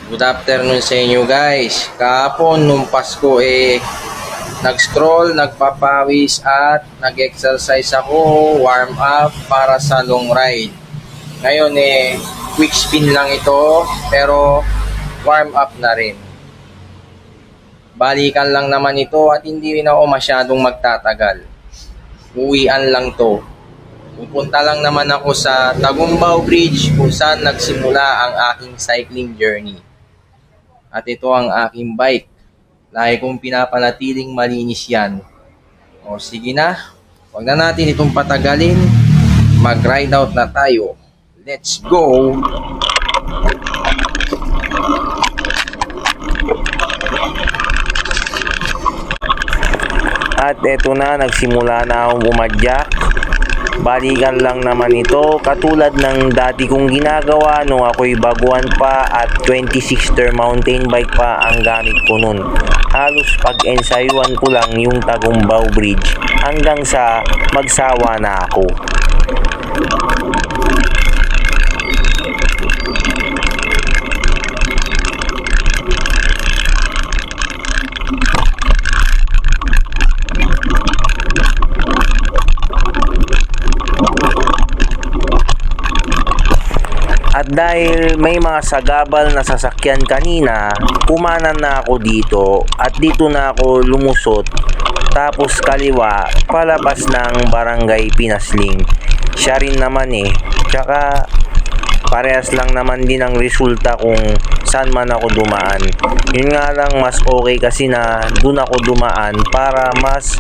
Good afternoon sa inyo guys. Kahapon nung Pasko nag-scroll, nagpapawis at nag-exercise ako, warm up para sa long ride. Ngayon quick spin lang ito pero warm up na rin. Balikan lang naman ito at hindi rin ako masyadong magtatagal. Uwian lang to. Pupunta lang naman ako sa Tagumbao Bridge kung saan nagsimula ang aking cycling journey. At ito ang aking bike. Lagi kong pinapanatiling malinis yan. O sige na, huwag na natin itong patagalin. Mag-ride out na tayo. Let's go! At eto na, nagsimula na akong bumadyak. Balikan lang naman ito, katulad ng dati kong ginagawa nung ako'y baguhan pa at 26er mountain bike pa ang gamit ko nun. Halos pag-ensayuan ko lang yung Tagumbao Bridge hanggang sa magsawa na ako. At dahil may mga sagabal na sasakyan kanina, kumanan na ako dito at dito na ako lumusot tapos kaliwa palabas ng Barangay Pinasling. Siya rin naman tsaka parehas lang naman din ang resulta kung saan man ako dumaan. Yun nga lang, mas okay kasi na dun ako dumaan para mas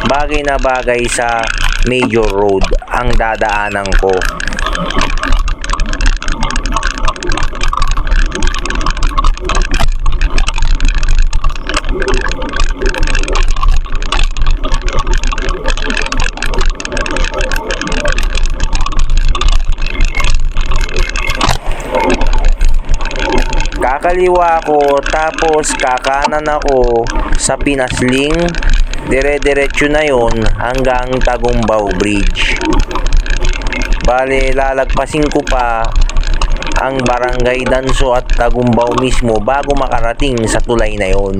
bagay na bagay sa major road ang dadaanan ko. Kakaliwa ako tapos kakanan ako sa Pinasling, dire-diretso na yon hanggang Tagumbao Bridge. Bale, lalagpasin ko pa ang Barangay Danso at Tagumbao mismo bago makarating sa tulay na yon.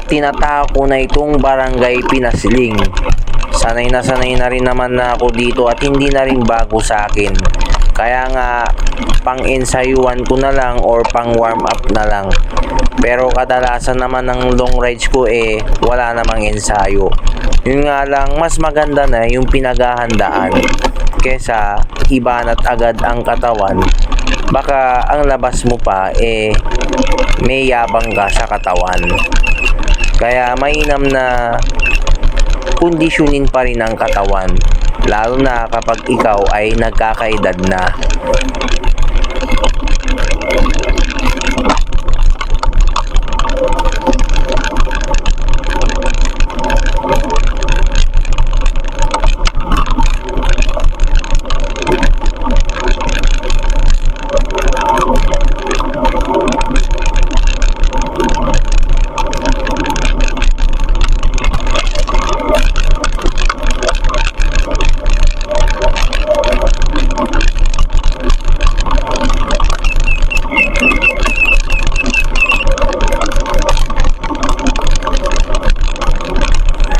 Tinatawag ko na itong Barangay Pinasling. Sanay na rin naman na ako dito at hindi na rin bago sa akin. Kaya nga pang-ensayuan ko na lang or pang-warm up na lang. Pero kadalasan naman ng long rides ko wala namang ensayo. Yun nga lang, mas maganda na yung pinaghahandaan kesa ibanat agad ang katawan. Baka ang labas mo pa may yabang ka sa katawan. Kaya mainam na kondisyonin pa rin ang katawan, lalo na kapag ikaw ay nagkakaedad na.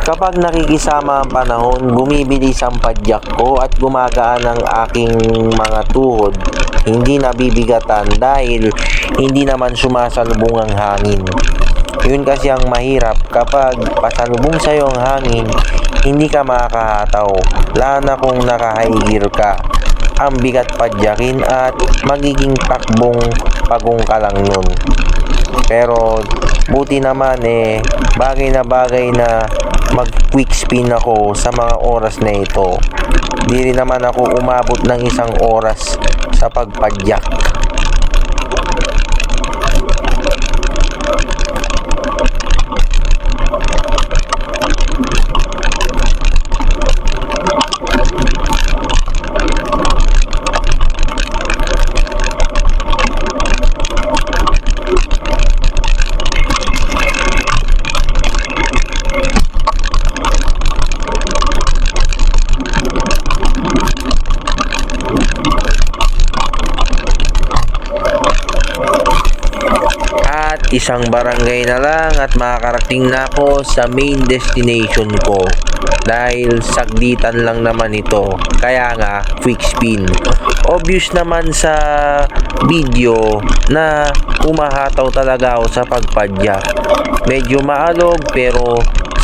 Kapag nakikisama ang panahon, bumibilis ang padyak ko at gumagaan ang aking mga tuhod. Hindi nabibigatan dahil hindi naman sumasalubong ang hangin. Yun kasi ang mahirap, kapag pasalubong sa'yo ang hangin, hindi ka makakahataw. Lalo na kung naka-high gear ka. Ang bigat padyakin at magiging takbong pagong ka lang nun. Pero buti naman bagay na mag-quick spin ako sa mga oras na ito. Di rin naman ako umabot ng 1 oras sa pagpadyak. isang barangay na lang at makakarating na ako sa main destination ko. Dahil saglitan lang naman ito. Kaya nga, quick spin. Obvious naman sa video na umahataw talaga ako sa pagpadyak. Medyo maalog pero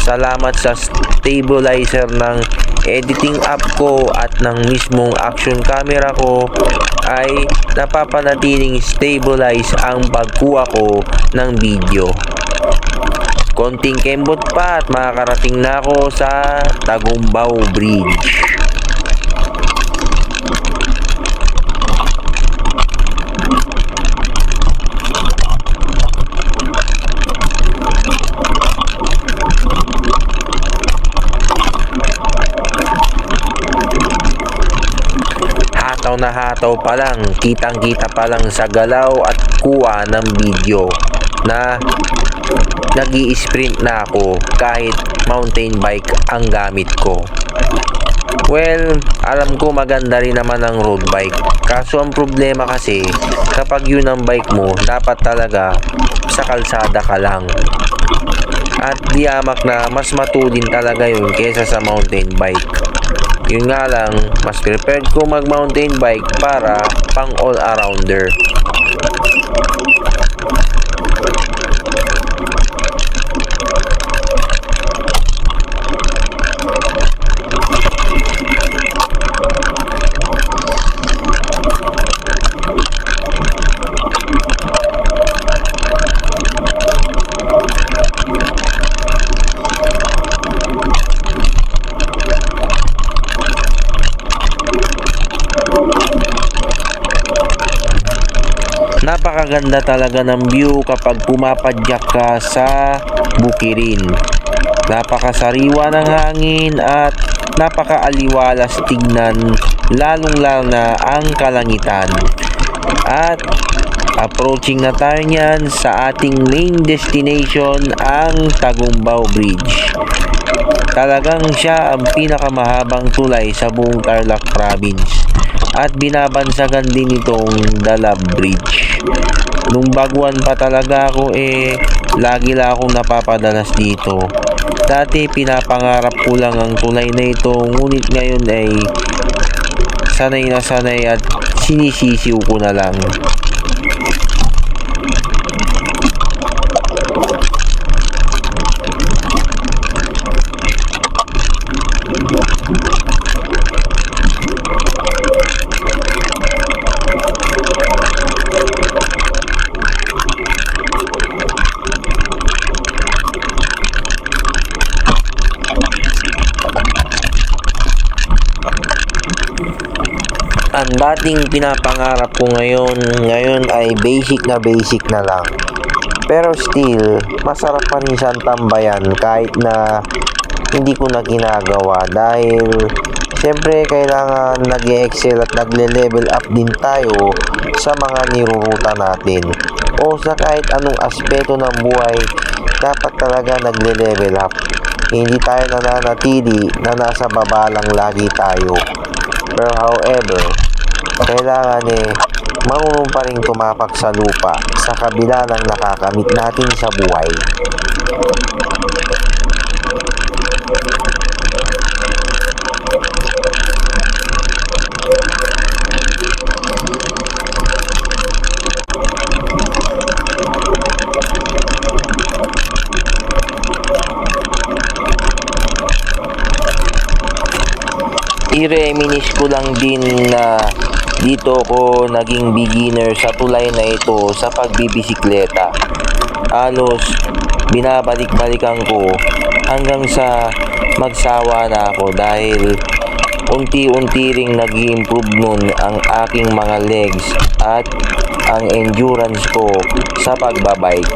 salamat sa stabilizer ng editing app ko at ng mismong action camera ko ay napapanatiling stabilize ang pagkuha ko ng video. Konting kembot pa at makakarating na ako sa Tagumbao Bridge. Hataw na hataw pa lang, kitang-kita pa lang sa galaw at kuha ng video na nag-i-sprint na ako kahit mountain bike ang gamit ko. Well, alam ko maganda rin naman ang road bike. Kaso ang problema kasi, kapag yun ang bike mo, dapat talaga sa kalsada ka lang. At diyamak na mas matulin talaga yun kesa sa mountain bike. Yun nga lang, mas prepared ko mag mountain bike para pang all-arounder. Napakaganda talaga ng view kapag pumapadyak ka sa bukirin. Napakasariwa ng hangin at napakaaliwalas tignan, lalong-lalo na ang kalangitan. At approaching na tayo niyan sa ating main destination, ang Tagumbao Bridge. Talagang siya ang pinakamahabang tulay sa buong Tarlac Province. At binabansagan din itong Dalab Bridge. Nung baguan pa talaga ako lagi lang akong napapadalas dito. Dati pinapangarap ko lang ang tulay na ito, ngunit ngayon ay sanay na sanay at sinisisiw ko na lang. Ang dating pinapangarap ko ngayon ay basic na lang. Pero still, masarap pa rin siyang tambayan kahit na hindi ko na ginagawa dahil siyempre kailangan nag-e-excel at nagle-level up din tayo sa mga niruruta natin. O sa kahit anong aspeto ng buhay, dapat talaga nagle-level up. Hindi tayo nananatili na nasa baba lang lagi tayo. Pero however, kailangan marunong pa rin tumapak sa lupa sa kabila ng nakakamit natin sa buhay. I-reminisce ko lang din na dito ko naging beginner sa tulay na ito sa pagbibisikleta. Halos binabalik-balikan ko hanggang sa magsawa na ako dahil unti-unti ring nag-i-improve nun ang aking mga legs at ang endurance ko sa pagbabike.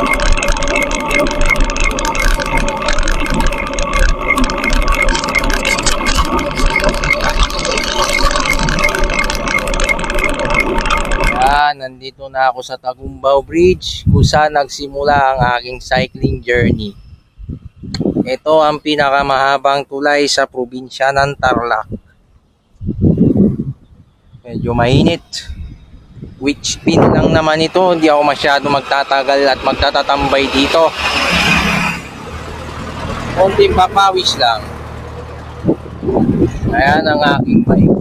Nandito na ako sa Tagumbao Bridge kung saan nagsimula ang aking cycling journey. Ito ang pinakamahabang tulay sa probinsya ng Tarlac. Medyo mainit. Which pin lang naman ito, hindi ako masyado magtatagal at magtatatambay dito. Konting papawis lang. Ayan ang aking bike.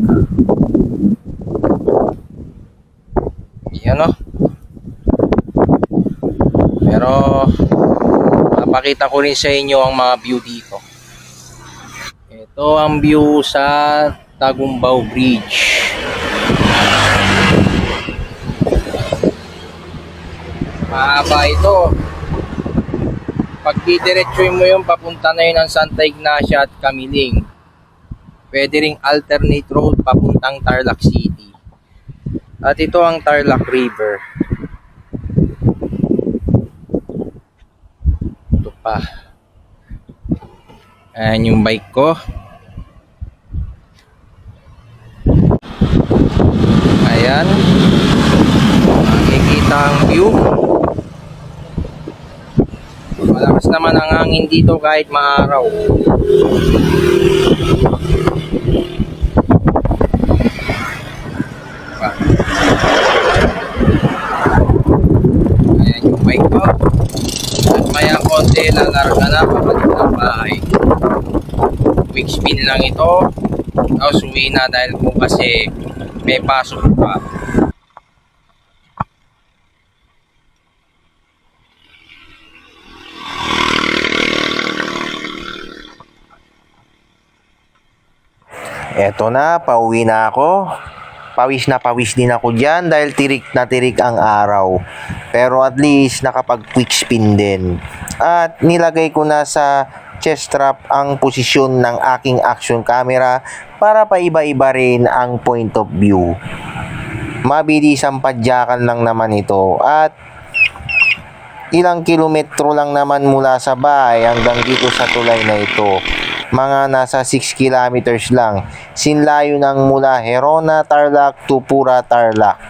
Yan o. Pero napakita ko rin sa inyo ang mga view dito. Ito ang view sa Tagumbao Bridge. Mahaba ito. Pag didiretsuin mo yung papunta na yun ng Santa Ignacia at Camiling. Pwede ring alternate road papuntang Tarlac City. At ito ang Tarlac River. Ito pa. Ayan yung bike ko. Ayan. Makikita ang view. Malakas naman ang hangin dito kahit maaraw. Ayan yung bike ko. At maya konti lalarga na papalik ng bahay. Quick spin lang ito. Tapos uwi na dahil po kasi may pasok pa. Eto na, pauwi na ako. Pawis na pawis din ako dyan dahil tirik na tirik ang araw. Pero at least nakapag quick spin din. At nilagay ko na sa chest strap ang posisyon ng aking action camera para paiba-iba rin ang point of view. Mabilis ang padyakan lang naman ito at ilang kilometro lang naman mula sa bahay hanggang dito sa tulay na ito. Mga nasa 6 kilometers lang. Sinlayo ng mula Herona, Tarlac to Pura, Tarlac.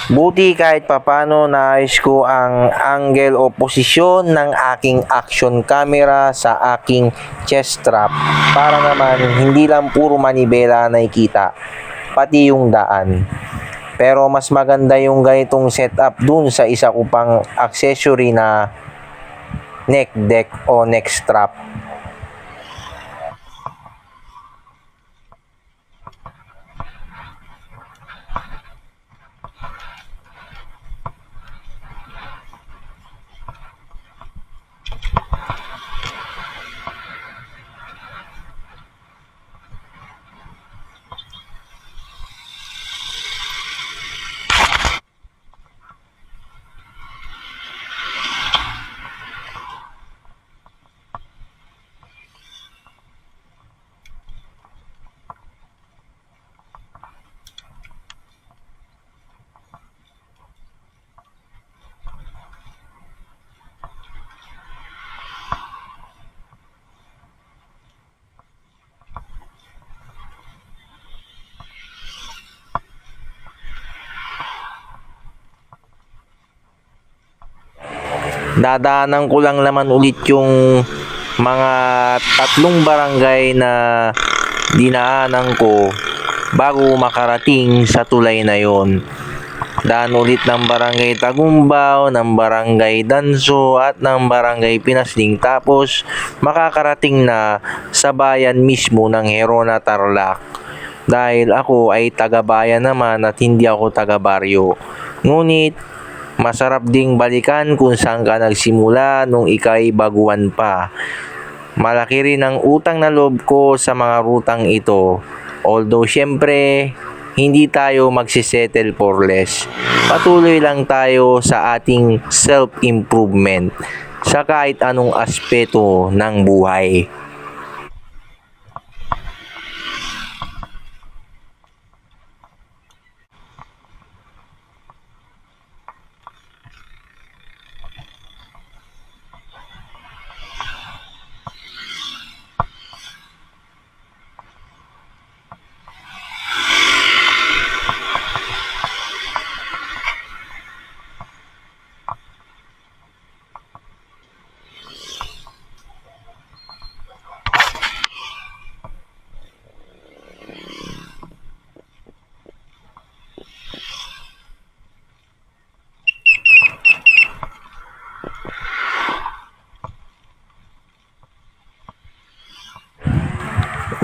Buti kahit papano naayos ko ang angle o posisyon ng aking action camera sa aking chest strap para naman hindi lang puro manibela nakikita, pati yung daan. Pero mas maganda yung ganitong setup dun sa isa ko pang accessory na neck deck o neck strap. Dadaanan ko lang naman ulit yung mga 3 barangay na dinaanan ko bago makarating sa tulay na yon. Daan ulit ng barangay Tagumbao, ng barangay Danso at ng barangay Pinasling, tapos makakarating na sa bayan mismo ng Herona, Tarlac. Dahil ako ay taga-bayan naman at hindi ako taga-baryo. Ngunit masarap ding balikan kung saan ka nagsimula nung ika'y baguhan pa. Malaki rin ang utang na loob ko sa mga rutang ito. Although syempre, hindi tayo magsisettle for less. Patuloy lang tayo sa ating self-improvement sa kahit anong aspeto ng buhay.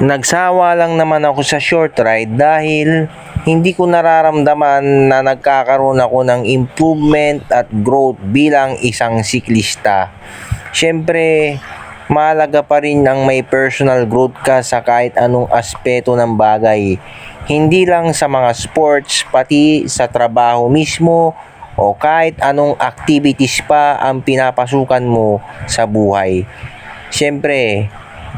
Nagsawa lang naman ako sa short ride dahil hindi ko nararamdaman na nagkakaroon ako ng improvement at growth bilang isang siklista. Siyempre, mahalaga pa rin ang may personal growth ka sa kahit anong aspeto ng bagay. Hindi lang sa mga sports, pati sa trabaho mismo o kahit anong activities pa ang pinapasukan mo sa buhay. Siyempre,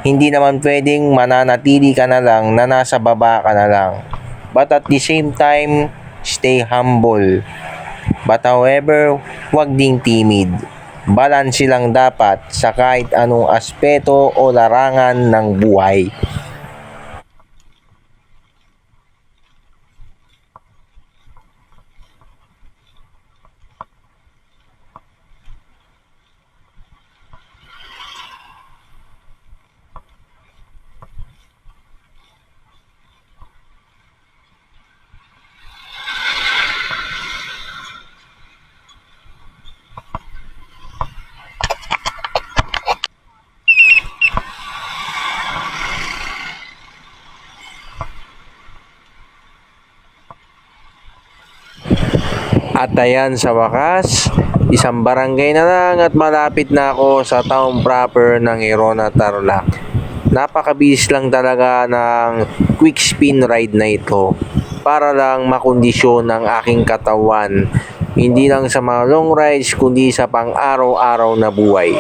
hindi naman pwedeng mananatili ka na lang na nasa baba ka na lang. But at the same time, stay humble. But however, huwag ding timid. Balance lang dapat sa kahit anong aspeto o larangan ng buhay. At ayan, sa wakas, isang barangay na lang at malapit na ako sa town proper ng Irona, Tarlac. Napakabilis lang talaga ng quick spin ride na ito para lang makondisyon ang aking katawan. Hindi lang sa mga long rides kundi sa pang-araw-araw na buhay.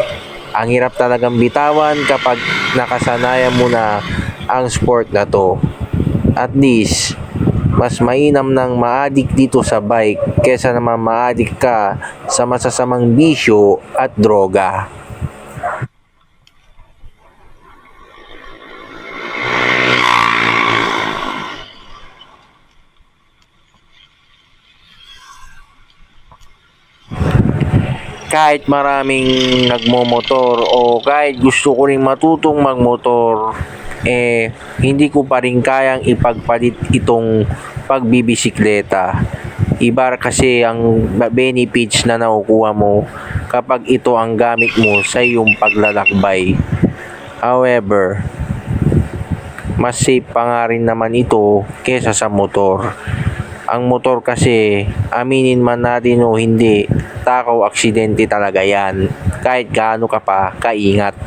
Ang hirap talagang bitawan kapag nakasanayan mo na ang sport na to. At least, mas mainam nang maadik dito sa bike kesa naman maadik ka sa masasamang bisyo at droga. Kahit maraming nagmomotor o kahit gusto ko ring matutong magmotor, hindi ko pa rin kayang ipagpalit itong pagbibisikleta. Iba kasi ang benefits na nakukuha mo kapag ito ang gamit mo sa iyong paglalakbay. However, mas safe pa nga rin naman ito kesa sa motor. Ang motor kasi, aminin man natin o hindi, takaw aksidente talaga yan. Kahit gaano ka pa kaingat.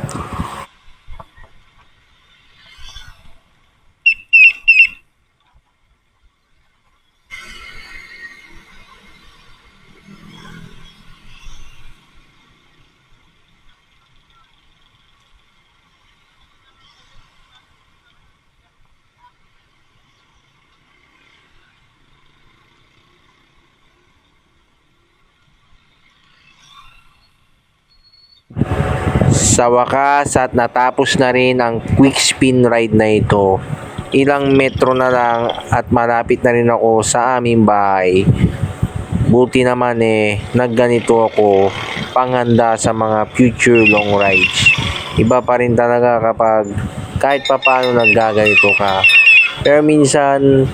Sa wakas at natapos na rin ang quick spin ride na ito. Ilang metro na lang at malapit na rin ako sa aming bahay. Buti naman nagganito ako panghanda sa mga future long rides. Iba pa rin talaga kapag kahit papaano naggaganito ka. Pero minsan,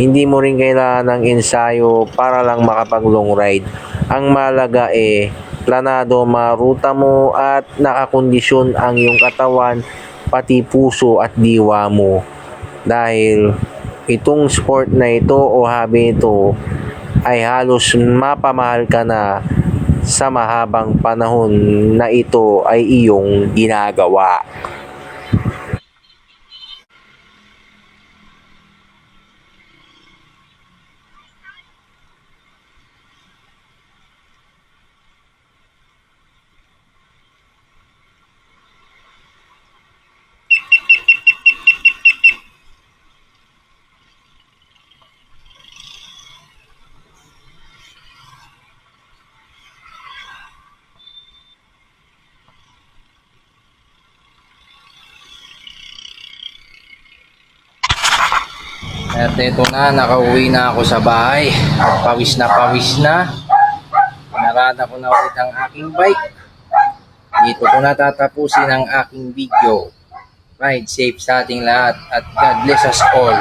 hindi mo rin kailangan ng ensayo para lang makapag long ride. Ang malaga planado maruta mo at nakakondisyon ang iyong katawan, pati puso at diwa mo. Dahil itong sport na ito o hobby ito ay halos mapamahal ka na sa mahabang panahon na ito ay iyong ginagawa. At ito na, nakauwi na ako sa bahay. At pawis na. Narada ko na ulit ang aking bike. Dito ko natatapusin ang aking video. Ride safe sa ating lahat at God bless us all.